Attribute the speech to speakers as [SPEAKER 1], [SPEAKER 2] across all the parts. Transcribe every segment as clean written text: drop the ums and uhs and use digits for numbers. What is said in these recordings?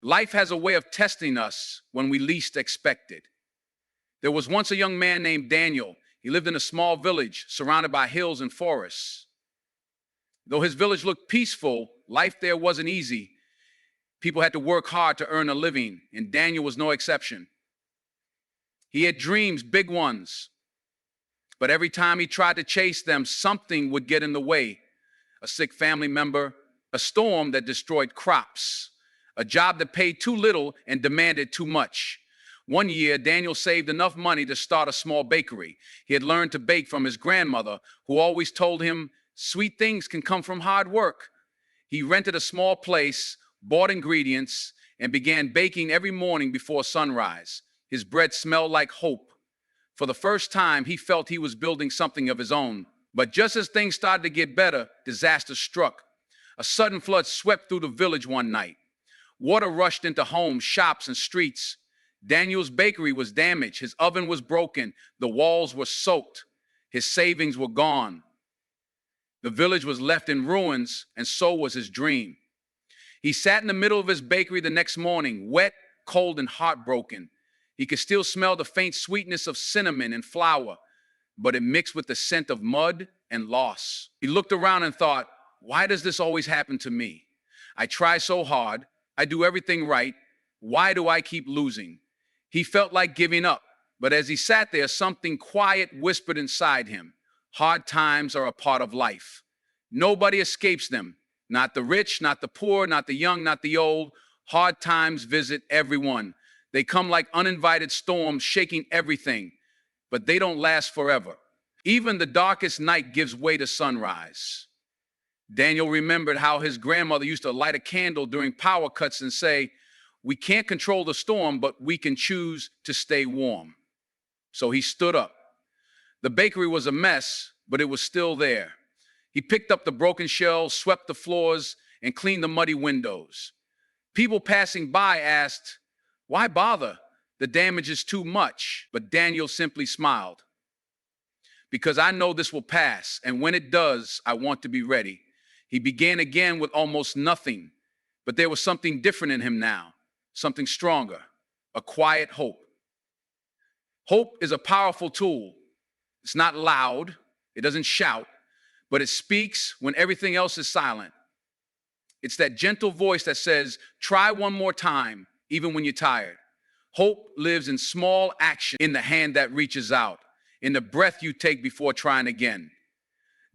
[SPEAKER 1] Life has a way of testing us when we least expect it. There was once a young man named Daniel. He lived in a small village surrounded by hills and forests. Though his village looked peaceful, life there wasn't easy. People had to work hard to earn a living, and Daniel was no exception. He had dreams, big ones, but every time he tried to chase them, something would get in the way. A sick family member, a storm that destroyed crops, a job that paid too little and demanded too much. One year, Daniel saved enough money to start a small bakery. He had learned to bake from his grandmother, who always told him, "Sweet things can come from hard work." He rented a small place, bought ingredients, and began baking every morning before sunrise. His bread smelled like hope. For the first time, he felt he was building something of his own. But just as things started to get better, disaster struck. A sudden flood swept through the village one night. Water rushed into homes, shops, and streets. Daniel's bakery was damaged. His oven was broken. The walls were soaked. His savings were gone. The village was left in ruins, and so was his dream. He sat in the middle of his bakery the next morning, wet, cold, and heartbroken. He could still smell the faint sweetness of cinnamon and flour, but it mixed with the scent of mud and loss. He looked around and thought, why does this always happen to me? I try so hard. I do everything right. Why do I keep losing? He felt like giving up, but as he sat there, something quiet whispered inside him. Hard times are a part of life. Nobody escapes them. Not the rich, not the poor, not the young, not the old. Hard times visit everyone. They come like uninvited storms, shaking everything, but they don't last forever. Even the darkest night gives way to sunrise. Daniel remembered how his grandmother used to light a candle during power cuts and say, "We can't control the storm, but we can choose to stay warm." So he stood up. The bakery was a mess, but it was still there. He picked up the broken shelves, swept the floors, and cleaned the muddy windows. People passing by asked, "Why bother? The damage is too much." But Daniel simply smiled. "Because I know this will pass, and when it does, I want to be ready." He began again with almost nothing, but there was something different in him now, something stronger, a quiet hope. Hope is a powerful tool. It's not loud, it doesn't shout, but it speaks when everything else is silent. It's that gentle voice that says, "Try one more time, even when you're tired." Hope lives in small action, in the hand that reaches out, in the breath you take before trying again.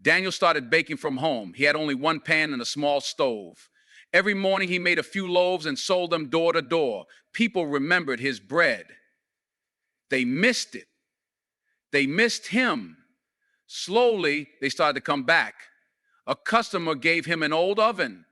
[SPEAKER 1] Daniel started baking from home. He had only one pan and a small stove. Every morning he made a few loaves and sold them door to door. People remembered his bread. They missed it. They missed him. Slowly, they started to come back. A customer gave him an old oven.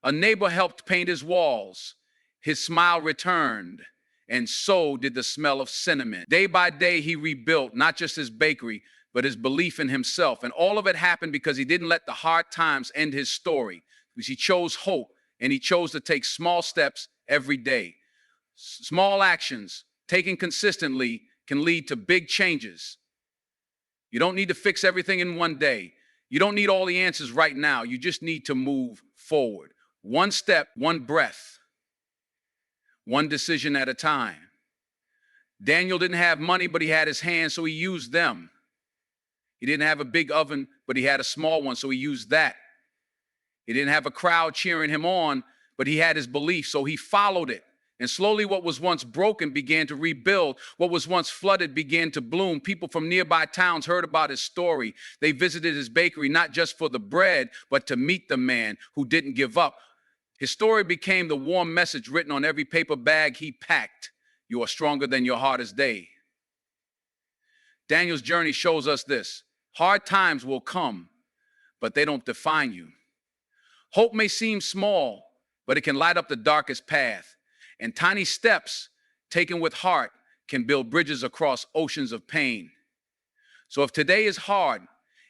[SPEAKER 1] A neighbor helped paint his walls. His smile returned, and so did the smell of cinnamon. Day by day, he rebuilt not just his bakery, but his belief in himself. And all of it happened because he didn't let the hard times end his story. Because he chose hope, and he chose to take small steps every day. Small actions, taken consistently, can lead to big changes. You don't need to fix everything in one day. You don't need all the answers right now. You just need to move forward. One step, one breath, one decision at a time. Daniel didn't have money, but he had his hands, so he used them. He didn't have a big oven, but he had a small one, so he used that. He didn't have a crowd cheering him on, but he had his belief, so he followed it. And slowly what was once broken began to rebuild. What was once flooded began to bloom. People from nearby towns heard about his story. They visited his bakery, not just for the bread, but to meet the man who didn't give up. His story became the warm message written on every paper bag he packed. You are stronger than your hardest day. Daniel's journey shows us this. Hard times will come, but they don't define you. Hope may seem small, but it can light up the darkest path. And tiny steps taken with heart can build bridges across oceans of pain. So if today is hard,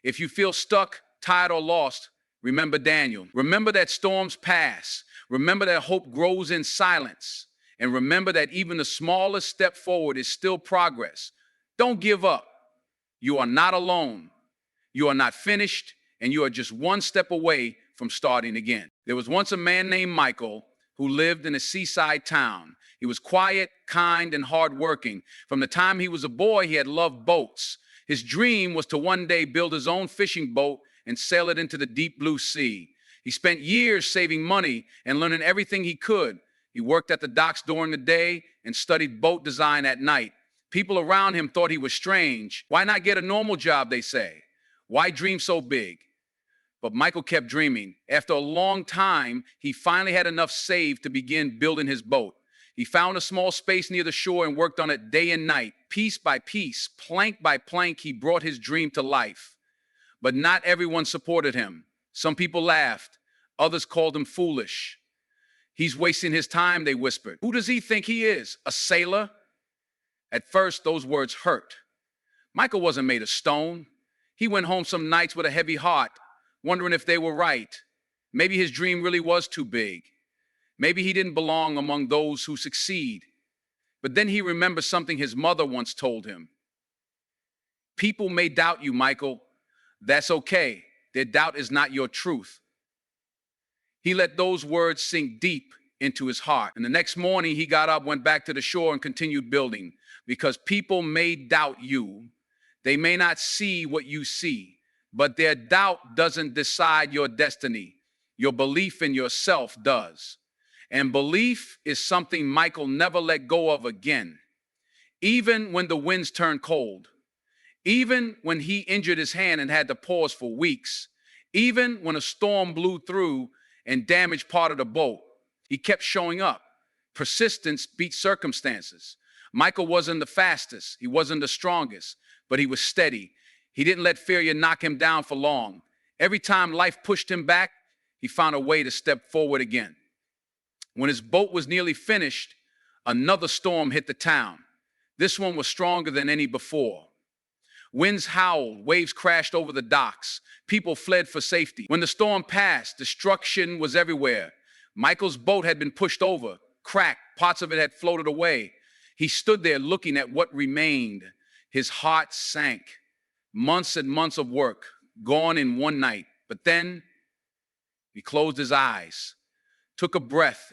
[SPEAKER 1] if you feel stuck, tired, or lost, remember Daniel. Remember that storms pass. Remember that hope grows in silence. And remember that even the smallest step forward is still progress. Don't give up. You are not alone. You are not finished, and you are just one step away from starting again. There was once a man named Michael who lived in a seaside town. He was quiet, kind, and hardworking. From the time he was a boy, he had loved boats. His dream was to one day build his own fishing boat and sail it into the deep blue sea. He spent years saving money and learning everything he could. He worked at the docks during the day and studied boat design at night. People around him thought he was strange. Why not get a normal job, they say? Why dream so big? But Michael kept dreaming. After a long time, he finally had enough saved to begin building his boat. He found a small space near the shore and worked on it day and night. Piece by piece, plank by plank, he brought his dream to life. But not everyone supported him. Some people laughed. Others called him foolish. He's wasting his time, they whispered. Who does he think he is? A sailor? At first, those words hurt. Michael wasn't made of stone. He went home some nights with a heavy heart, wondering if they were right. Maybe his dream really was too big. Maybe he didn't belong among those who succeed. But then he remembered something his mother once told him. People may doubt you, Michael. That's okay. Their doubt is not your truth. He let those words sink deep into his heart. And the next morning, he got up, went back to the shore, and continued building. Because people may doubt you. They may not see what you see. But their doubt doesn't decide your destiny. Your belief in yourself does. And belief is something Michael never let go of again. Even when the winds turned cold. Even when he injured his hand and had to pause for weeks. Even when a storm blew through and damaged part of the boat. He kept showing up. Persistence beat circumstances. Michael wasn't the fastest. He wasn't the strongest. But he was steady. He didn't let failure knock him down for long. Every time life pushed him back, he found a way to step forward again. When his boat was nearly finished, another storm hit the town. This one was stronger than any before. Winds howled, waves crashed over the docks. People fled for safety. When the storm passed, destruction was everywhere. Michael's boat had been pushed over, cracked, parts of it had floated away. He stood there looking at what remained. His heart sank. Months and months of work, gone in one night. But then he closed his eyes, took a breath,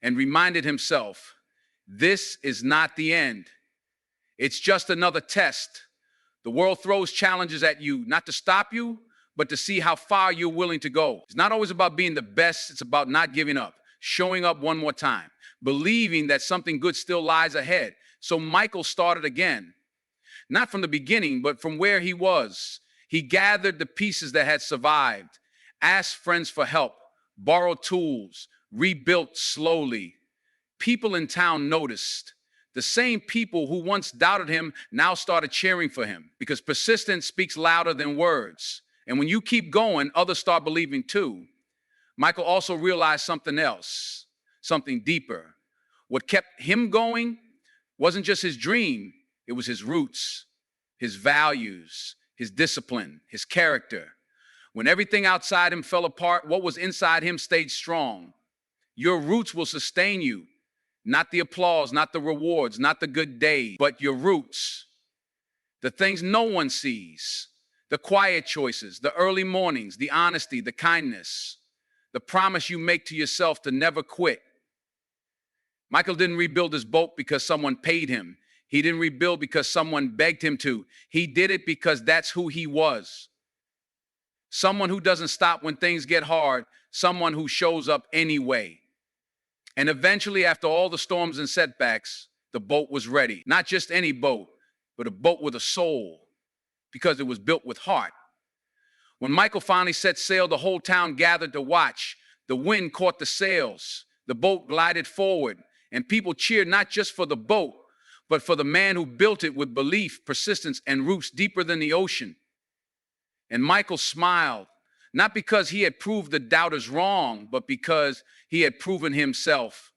[SPEAKER 1] and reminded himself, this is not the end. It's just another test. The world throws challenges at you, not to stop you, but to see how far you're willing to go. It's not always about being the best. It's about not giving up, showing up one more time, believing that something good still lies ahead. So Michael started again. Not from the beginning, but from where he was. He gathered the pieces that had survived, asked friends for help, borrowed tools, rebuilt slowly. People in town noticed. The same people who once doubted him now started cheering for him because persistence speaks louder than words. And when you keep going, others start believing too. Michael also realized something else, something deeper. What kept him going wasn't just his dream. It was his roots, his values, his discipline, his character. When everything outside him fell apart, what was inside him stayed strong. Your roots will sustain you, not the applause, not the rewards, not the good days, but your roots. The things no one sees, the quiet choices, the early mornings, the honesty, the kindness, the promise you make to yourself to never quit. Michael didn't rebuild his boat because someone paid him. He didn't rebuild because someone begged him to. He did it because that's who he was. Someone who doesn't stop when things get hard, someone who shows up anyway. And eventually, after all the storms and setbacks, the boat was ready. Not just any boat, but a boat with a soul, because it was built with heart. When Michael finally set sail, the whole town gathered to watch. The wind caught the sails. The boat glided forward, and people cheered not just for the boat, but for the man who built it with belief, persistence, and roots deeper than the ocean. And Michael smiled, not because he had proved the doubters wrong, but because he had proven himself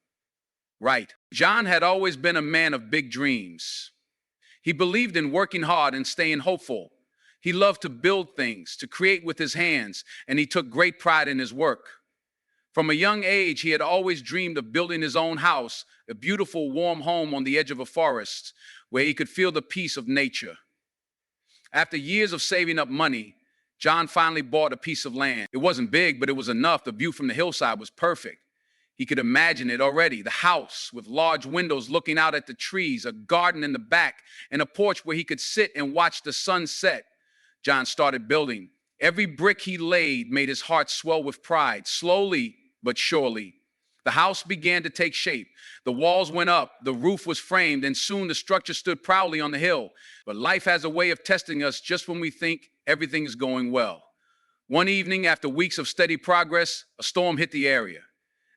[SPEAKER 1] right. John had always been a man of big dreams. He believed in working hard and staying hopeful. He loved to build things, to create with his hands, and he took great pride in his work. From a young age, he had always dreamed of building his own house, a beautiful, warm home on the edge of a forest where he could feel the peace of nature. After years of saving up money, John finally bought a piece of land. It wasn't big, but it was enough. The view from the hillside was perfect. He could imagine it already. The house with large windows looking out at the trees, a garden in the back, and a porch where he could sit and watch the sun set. John started building. Every brick he laid made his heart swell with pride. Slowly but surely, the house began to take shape. The walls went up, the roof was framed, and soon the structure stood proudly on the hill. But life has a way of testing us just when we think everything is going well. One evening, after weeks of steady progress, a storm hit the area.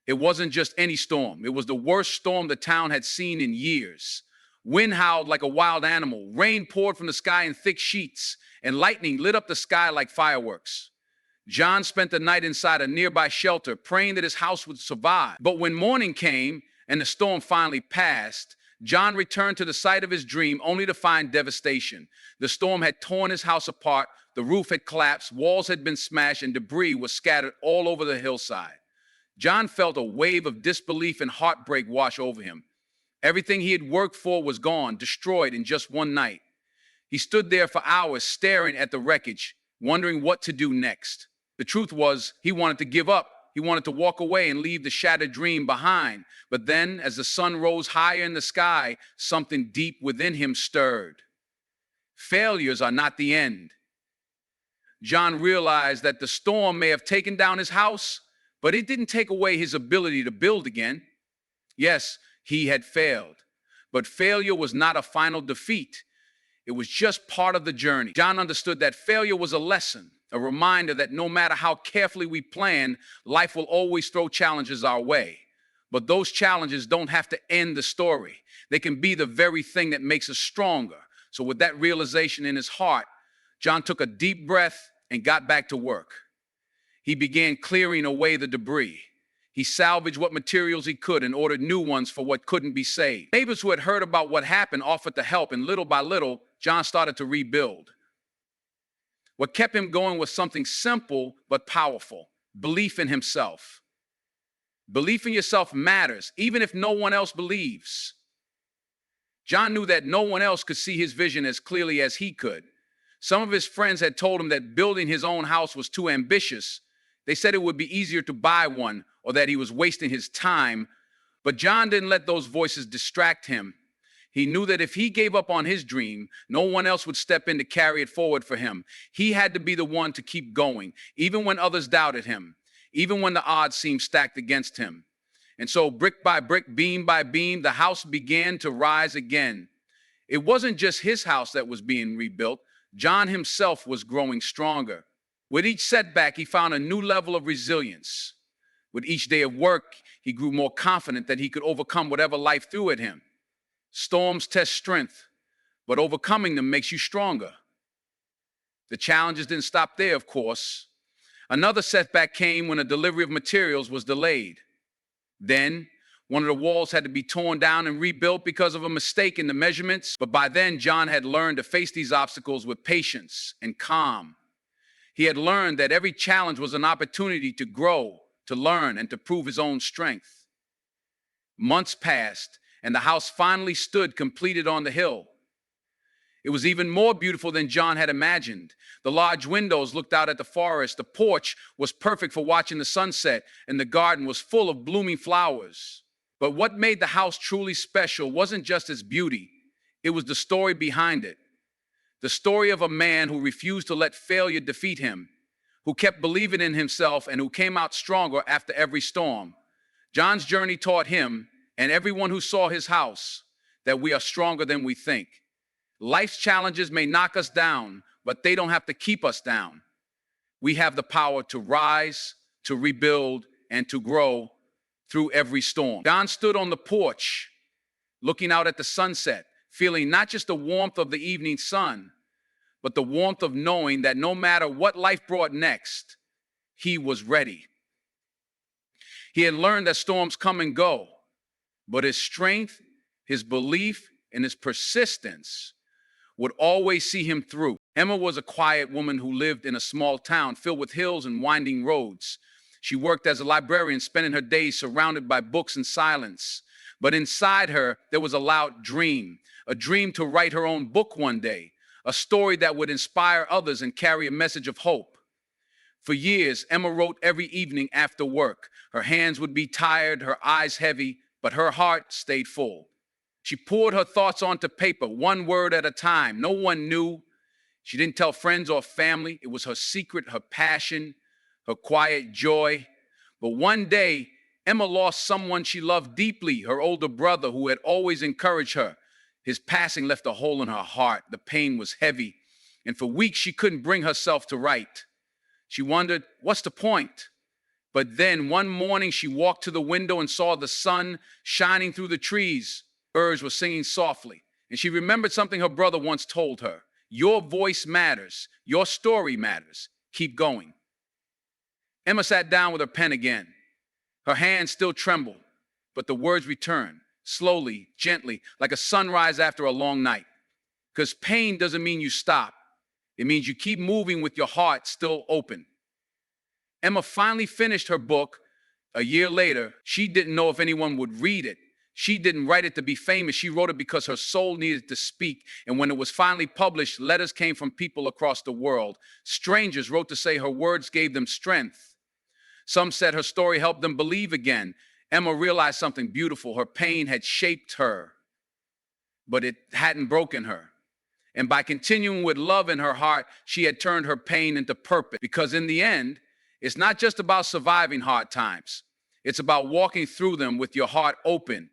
[SPEAKER 1] It wasn't just any storm. It was the worst storm the town had seen in years. Wind howled like a wild animal. Rain poured from the sky in thick sheets, and lightning lit up the sky like fireworks. John spent the night inside a nearby shelter, praying that his house would survive. But when morning came and the storm finally passed, John returned to the site of his dream only to find devastation. The storm had torn his house apart, the roof had collapsed, walls had been smashed, and debris was scattered all over the hillside. John felt a wave of disbelief and heartbreak wash over him. Everything he had worked for was gone, destroyed in just one night. He stood there for hours staring at the wreckage, wondering what to do next. The truth was, he wanted to give up. He wanted to walk away and leave the shattered dream behind. But then, as the sun rose higher in the sky, something deep within him stirred. Failures are not the end. John realized that the storm may have taken down his house, but it didn't take away his ability to build again. Yes, he had failed, but failure was not a final defeat. It was just part of the journey. John understood that failure was a lesson, a reminder that no matter how carefully we plan, life will always throw challenges our way. But those challenges don't have to end the story. They can be the very thing that makes us stronger. So with that realization in his heart, John took a deep breath and got back to work. He began clearing away the debris. He salvaged what materials he could and ordered new ones for what couldn't be saved. Neighbors who had heard about what happened offered to help, and little by little, John started to rebuild. What kept him going was something simple but powerful: belief in himself. Belief in yourself matters, even if no one else believes. John knew that no one else could see his vision as clearly as he could. Some of his friends had told him that building his own house was too ambitious. They said it would be easier to buy one, or that he was wasting his time. But John didn't let those voices distract him. He knew that if he gave up on his dream, no one else would step in to carry it forward for him. He had to be the one to keep going, even when others doubted him, even when the odds seemed stacked against him. And so brick by brick, beam by beam, the house began to rise again. It wasn't just his house that was being rebuilt. John himself was growing stronger. With each setback, he found a new level of resilience. With each day of work, he grew more confident that he could overcome whatever life threw at him. Storms test strength, but overcoming them makes you stronger. The challenges didn't stop there, of course. Another setback came when a delivery of materials was delayed. Then, one of the walls had to be torn down and rebuilt because of a mistake in the measurements. But by then, John had learned to face these obstacles with patience and calm. He had learned that every challenge was an opportunity to grow, to learn, and to prove his own strength. Months passed, and the house finally stood completed on the hill. It was even more beautiful than John had imagined. The large windows looked out at the forest. The porch was perfect for watching the sunset, and the garden was full of blooming flowers. But what made the house truly special wasn't just its beauty. It was the story behind it. The story of a man who refused to let failure defeat him, who kept believing in himself, and who came out stronger after every storm. John's journey taught him, and everyone who saw his house, that we are stronger than we think. Life's challenges may knock us down, but they don't have to keep us down. We have the power to rise, to rebuild, and to grow through every storm. John stood on the porch, looking out at the sunset, feeling not just the warmth of the evening sun, but the warmth of knowing that no matter what life brought next, he was ready. He had learned that storms come and go, but his strength, his belief, and his persistence would always see him through. Emma was a quiet woman who lived in a small town filled with hills and winding roads. She worked as a librarian, spending her days surrounded by books and silence. But inside her, there was a loud dream, a dream to write her own book one day, a story that would inspire others and carry a message of hope. For years, Emma wrote every evening after work. Her hands would be tired, her eyes heavy, but her heart stayed full. She poured her thoughts onto paper, one word at a time. No one knew. She didn't tell friends or family. It was her secret, her passion, her quiet joy. But one day, Emma lost someone she loved deeply, her older brother who had always encouraged her. His passing left a hole in her heart. The pain was heavy, and for weeks she couldn't bring herself to write. She wondered, what's the point? But then one morning she walked to the window and saw the sun shining through the trees. Birds were singing softly, and she remembered something her brother once told her. Your voice matters. Your story matters. Keep going. Emma sat down with her pen again. Her hands still trembled, but the words returned, slowly, gently, like a sunrise after a long night. Because pain doesn't mean you stop. It means you keep moving with your heart still open. Emma finally finished her book. A year later, she didn't know if anyone would read it. She didn't write it to be famous. She wrote it because her soul needed to speak. And when it was finally published, letters came from people across the world. Strangers wrote to say her words gave them strength. Some said her story helped them believe again. Emma realized something beautiful. Her pain had shaped her, but it hadn't broken her. And by continuing with love in her heart, she had turned her pain into purpose. Because in the end, it's not just about surviving hard times. It's about walking through them with your heart open,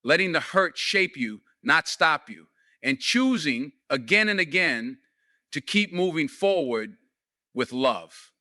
[SPEAKER 1] letting the hurt shape you, not stop you, and choosing again and again to keep moving forward with love.